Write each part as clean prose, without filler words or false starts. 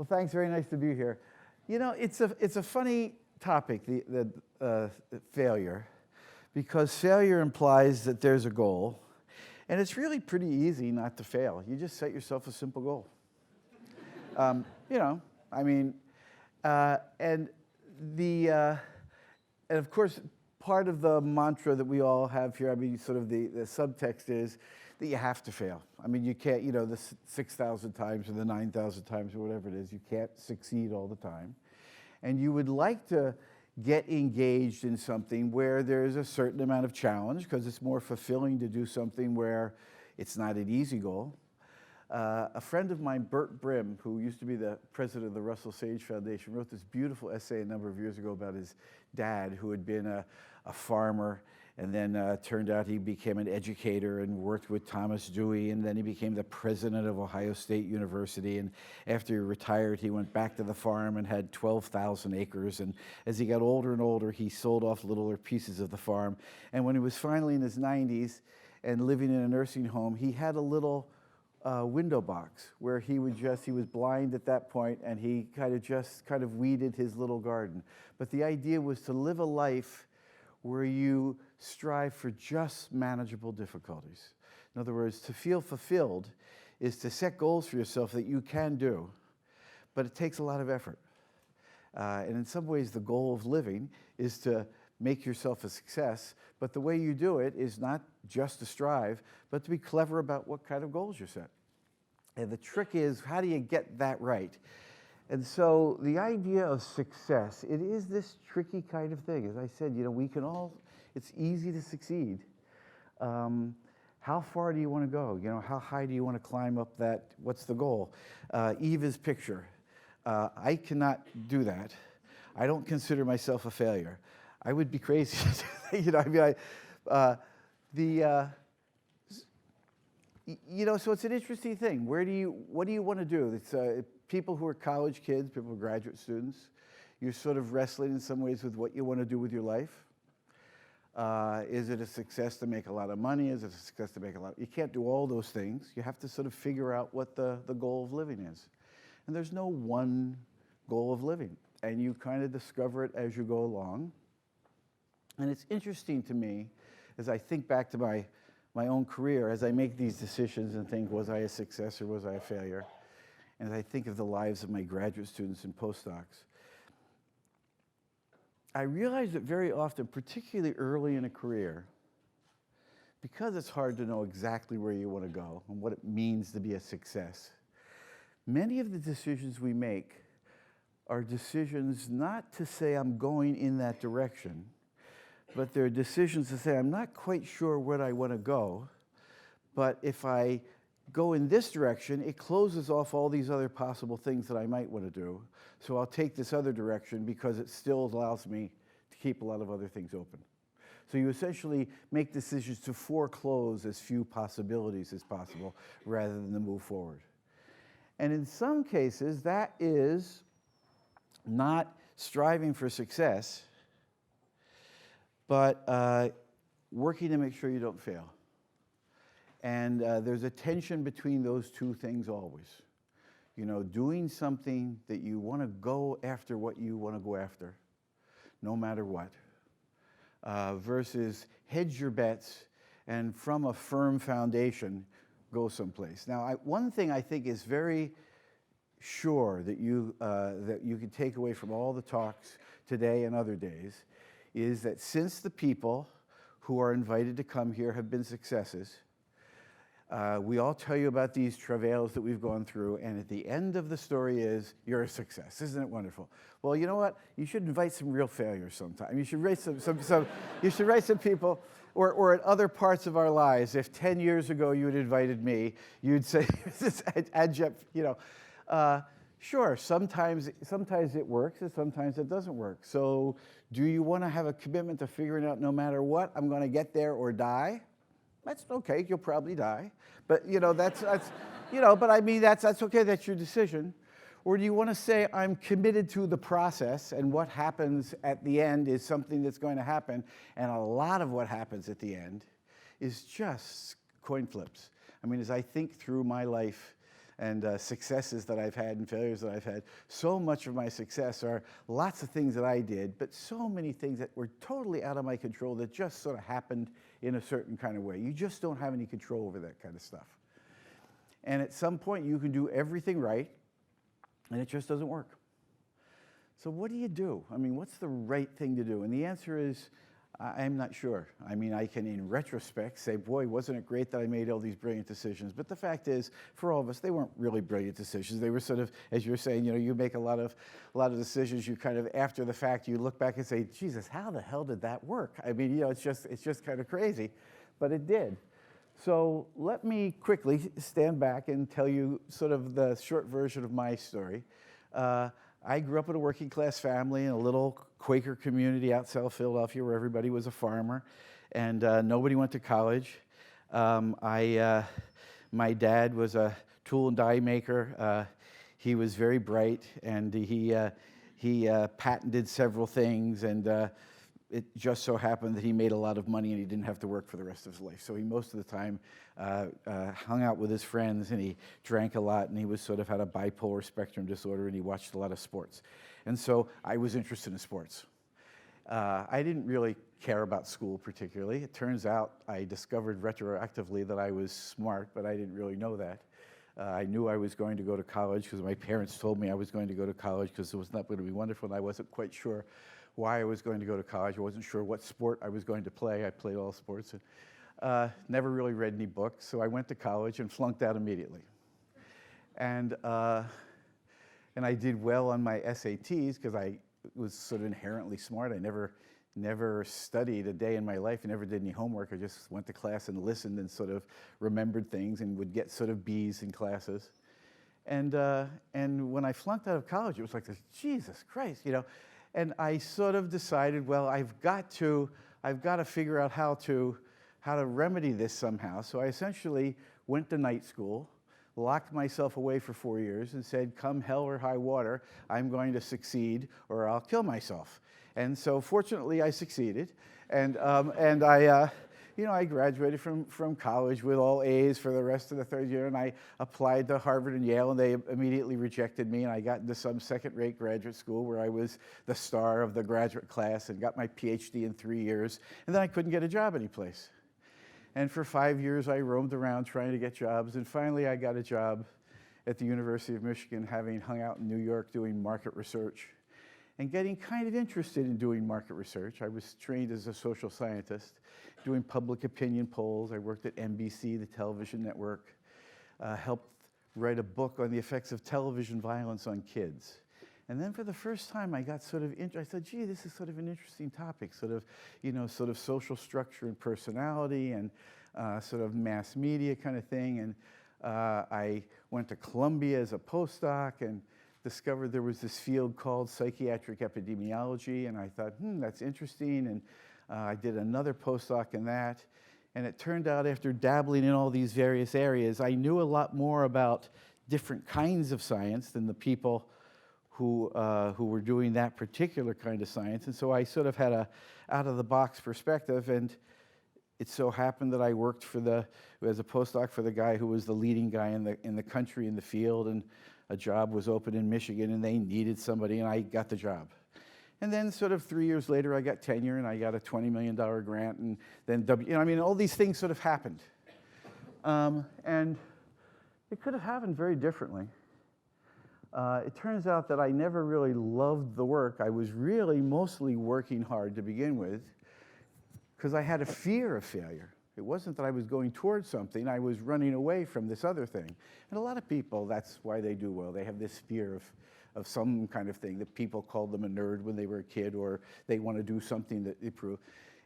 Well, thanks. Very nice to be here. You know, it's a funny topic, the failure, because failure implies that there's a goal, and it's really pretty easy not to fail. You just set yourself a simple goal. And of course, part of the mantra that we all have here, sort of the subtext is that you have to fail. I mean, you can't, the 6,000 times or the 9,000 times or whatever it is, you can't succeed all the time. And you would like to get engaged in something where there's a certain amount of challenge, because it's more fulfilling to do something where it's not an easy goal. A friend of mine, Bert Brim, who used to be the president of the Russell Sage Foundation, wrote this beautiful essay a number of years ago about his dad, who had been a farmer, and then turned out he became an educator and worked with Thomas Dewey, and then he became the president of Ohio State University. And after he retired, he went back to the farm and had 12,000 acres. And as he got older and older, he sold off littler pieces of the farm. And when he was finally in his 90s and living in a nursing home, he had a little window box where he was blind at that point, and he kind of weeded his little garden. But the idea was to live a life where you strive for just manageable difficulties. In other words, to feel fulfilled is to set goals for yourself that you can do, but it takes a lot of effort. And in some ways, the goal of living is to make yourself a success, but the way you do it is not just to strive, but to be clever about what kind of goals you set. And the trick is, how do you get that right? And so the idea of success, it is this tricky kind of thing. As I said, we can all, it's easy to succeed. How far do you want to go? How high do you want to climb up that, what's the goal? Eva's picture. I cannot do that. I don't consider myself a failure. I would be crazy. So it's an interesting thing. What do you want to do? It's people who are college kids, people who are graduate students. You're sort of wrestling in some ways with what you want to do with your life. Is it a success to make a lot of money? Is it a success to make a lot? You can't do all those things. You have to sort of figure out what the goal of living is. And there's no one goal of living. And you kind of discover it as you go along. And it's interesting to me, as I think back to my own career, as I make these decisions and think, was I a success or was I a failure? And as I think of the lives of my graduate students and postdocs, I realize that very often, particularly early in a career, because it's hard to know exactly where you want to go and what it means to be a success, many of the decisions we make are decisions not to say I'm going in that direction, but they're decisions to say, I'm not quite sure where I want to go, but if I go in this direction, it closes off all these other possible things that I might want to do. So I'll take this other direction because it still allows me to keep a lot of other things open. So you essentially make decisions to foreclose as few possibilities as possible rather than to move forward. And in some cases, that is not striving for success, but working to make sure you don't fail. And there's a tension between those two things always. Doing something that you want to go after what you want to go after, no matter what, versus hedge your bets and from a firm foundation, go someplace. Now, one thing I think is very sure that you can take away from all the talks today and other days is that since the people who are invited to come here have been successes, we all tell you about these travails that we've gone through, and at the end of the story is, you're a success. Isn't it wonderful? Well, you know what? You should invite some real failures sometime. You should write you should write some people, or at other parts of our lives. If 10 years ago you had invited me, you'd say, this adjunct, sure, sometimes it works and sometimes it doesn't work. So do you want to have a commitment to figuring out no matter what, I'm going to get there or die? That's okay, you'll probably die. But that's okay, that's your decision. Or do you want to say, I'm committed to the process, and what happens at the end is something that's going to happen, and a lot of what happens at the end is just coin flips. As I think through my life, successes that I've had and failures that I've had. So much of my success are lots of things that I did, but so many things that were totally out of my control that just sort of happened in a certain kind of way. You just don't have any control over that kind of stuff. And at some point, you can do everything right, and it just doesn't work. So what do you do? I mean, what's the right thing to do? And the answer is, I'm not sure. I mean, I can, in retrospect, say, boy, wasn't it great that I made all these brilliant decisions? But the fact is, for all of us, they weren't really brilliant decisions. They were sort of, as you were saying, you know, you make a lot of decisions. You kind of, after the fact, you look back and say, Jesus, how the hell did that work? I mean, you know, it's just kind of crazy, but it did. So let me quickly stand back and tell you sort of the short version of my story. I grew up in a working class family in a little Quaker community out South Philadelphia where everybody was a farmer, and nobody went to college. My dad was a tool and die maker. He was very bright, and he patented several things, and it just so happened that he made a lot of money and he didn't have to work for the rest of his life. So he most of the time hung out with his friends, and he drank a lot, and he was sort of had a bipolar spectrum disorder, and he watched a lot of sports. And so I was interested in sports. I didn't really care about school particularly. It turns out I discovered retroactively that I was smart, but I didn't really know that. I knew I was going to go to college because my parents told me I was going to go to college because it was not going to be wonderful, and I wasn't quite sure why I was going to go to college. I wasn't sure what sport I was going to play. I played all sports. And, never really read any books, so I went to college and flunked out immediately. And I did well on my SATs because I was sort of inherently smart. I never studied a day in my life. I never did any homework. I just went to class and listened and sort of remembered things and would get sort of B's in classes. And when I flunked out of college, it was like, Jesus Christ, you know. And I sort of decided, well, I've got to figure out how to remedy this somehow. So I essentially went to night school, locked myself away for 4 years, and said, come hell or high water, I'm going to succeed or I'll kill myself. And so fortunately, I succeeded. And I graduated from college with all A's for the rest of the third year, and I applied to Harvard and Yale, and they immediately rejected me, and I got into some second-rate graduate school where I was the star of the graduate class and got my Ph.D. in 3 years, and then I couldn't get a job anyplace. And for 5 years, I roamed around trying to get jobs, and finally I got a job at the University of Michigan, having hung out in New York doing market research and getting kind of interested in doing market research. I was trained as a social scientist, doing public opinion polls. I worked at NBC, the television network, helped write a book on the effects of television violence on kids. And then for the first time, I got sort of, I said, gee, this is sort of an interesting topic, sort of social structure and personality and sort of mass media kind of thing. And I went to Columbia as a postdoc and discovered there was this field called psychiatric epidemiology, and I thought, that's interesting, and I did another postdoc in that, and it turned out after dabbling in all these various areas, I knew a lot more about different kinds of science than the people who were doing that particular kind of science, and so I sort of had a out-of-the-box perspective, and it so happened that I worked as a postdoc for the guy who was the leading guy in the country in the field, and a job was open in Michigan, and they needed somebody, and I got the job. And then sort of 3 years later, I got tenure, and I got a $20 million grant, and then all these things sort of happened. And it could have happened very differently. It turns out that I never really loved the work. I was really mostly working hard to begin with because I had a fear of failure. It wasn't that I was going towards something, I was running away from this other thing. And a lot of people, that's why they do well. They have this fear of some kind of thing, that people called them a nerd when they were a kid, or they want to do something that they prove.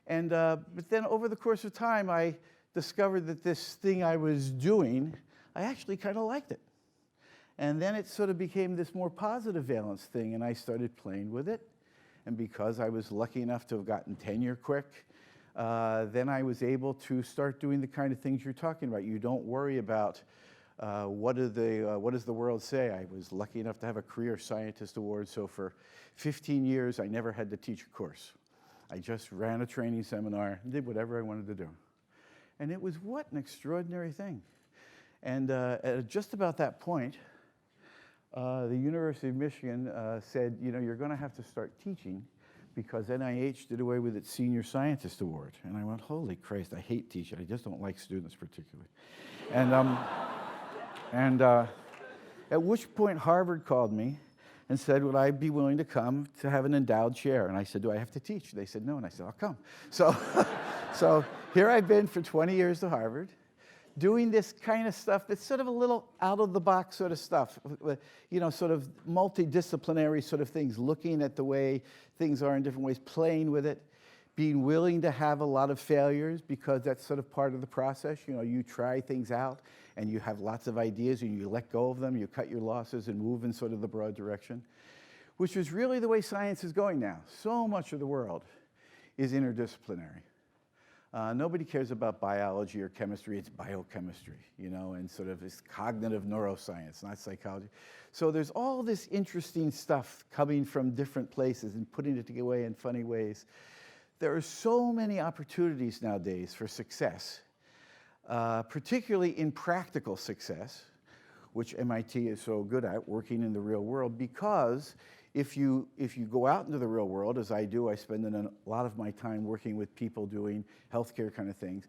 And, but then over the course of time, I discovered that this thing I was doing, I actually kind of liked it. And then it sort of became this more positive valence thing, and I started playing with it. And because I was lucky enough to have gotten tenure quick, then I was able to start doing the kind of things you're talking about. You don't worry about what does the world say. I was lucky enough to have a career scientist award, so for 15 years I never had to teach a course. I just ran a training seminar and did whatever I wanted to do. And it was what an extraordinary thing. And at just about that point, the University of Michigan said, you know, you're going to have to start teaching because NIH did away with its Senior Scientist Award. And I went, holy Christ, I hate teaching. I just don't like students particularly. And at which point Harvard called me and said, would I be willing to come to have an endowed chair? And I said, do I have to teach? They said, no. And I said, I'll come. So, so here I've been for 20 years to Harvard, doing this kind of stuff that's sort of a little out-of-the-box sort of stuff, you know, sort of multidisciplinary sort of things, looking at the way things are in different ways, playing with it, being willing to have a lot of failures because that's sort of part of the process. You know, you try things out and you have lots of ideas and you let go of them, you cut your losses and move in sort of the broad direction, which is really the way science is going now. So much of the world is interdisciplinary. Nobody cares about biology or chemistry, it's biochemistry, you know, and sort of this cognitive neuroscience, not psychology. So there's all this interesting stuff coming from different places and putting it together in funny ways. There are so many opportunities nowadays for success, particularly in practical success, which MIT is so good at, working in the real world, because if you go out into the real world, as I do, I spend a lot of my time working with people doing healthcare kind of things,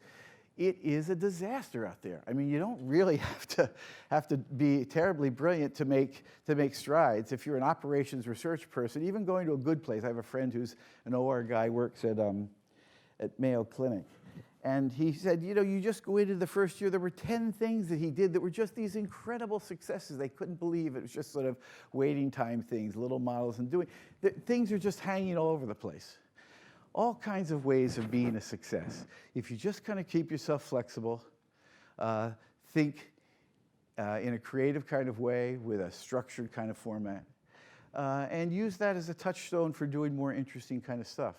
it is a disaster out there. I mean, you don't really have to be terribly brilliant to make strides. If you're an operations research person, even going to a good place, I have a friend who's an OR guy, works at Mayo Clinic. And he said, you know, you just go into the first year, there were 10 things that he did that were just these incredible successes. They couldn't believe it. It was just sort of waiting time things, little models, and doing. Things are just hanging all over the place. All kinds of ways of being a success. If you just kind of keep yourself flexible, think in a creative kind of way with a structured kind of format, and use that as a touchstone for doing more interesting kind of stuff.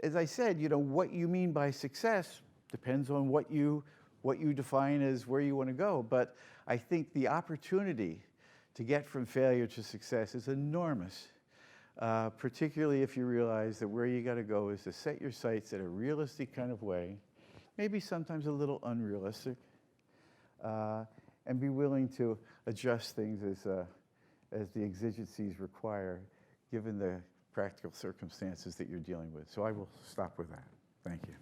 As I said, you know, what you mean by success depends on what you define as where you want to go. But I think the opportunity to get from failure to success is enormous, particularly if you realize that where you got to go is to set your sights in a realistic kind of way, maybe sometimes a little unrealistic, and be willing to adjust things as the exigencies require, given the practical circumstances that you're dealing with. So I will stop with that. Thank you.